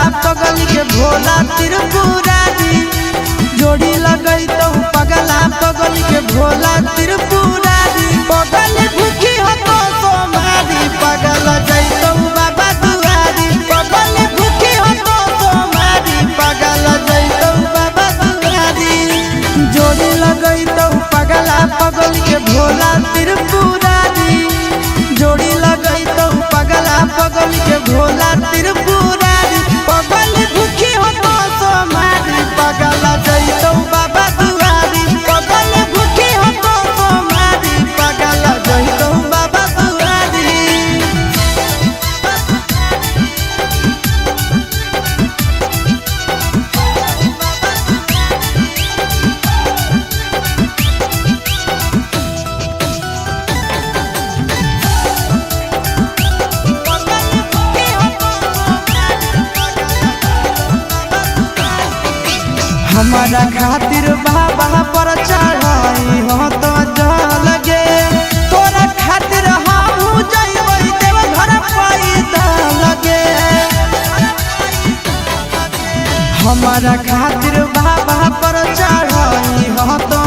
पगल के भोला त्रिपुरारी जोड़ी लगई तो पगला पगल के भोला त्रिपुरारी पगल भूखी हो तो सोमारी पगल जैतो बाबा दुआरी पगल भूखी हो तो सोमारी पगल जैतो बाबा दुआरी जोड़ी लगई तो पगला पगल के भोला त्रिपुरारी जोड़ी लगई तो पगला पगल के भोला त्रिपुरारी पगल भूखी हो तो सोमारी पगल जैतो बाबा दुआरी पगल भूखी हो तो सोमारी पगल जैतो बाबा दुआरी। हमारा खातिर बाबा पर चढ़ाई हो तो लगे तोरा खातिर हम जइबै देव घर पैदा लगे हमारा खातिर बाबा पर चढ़ाई हो तो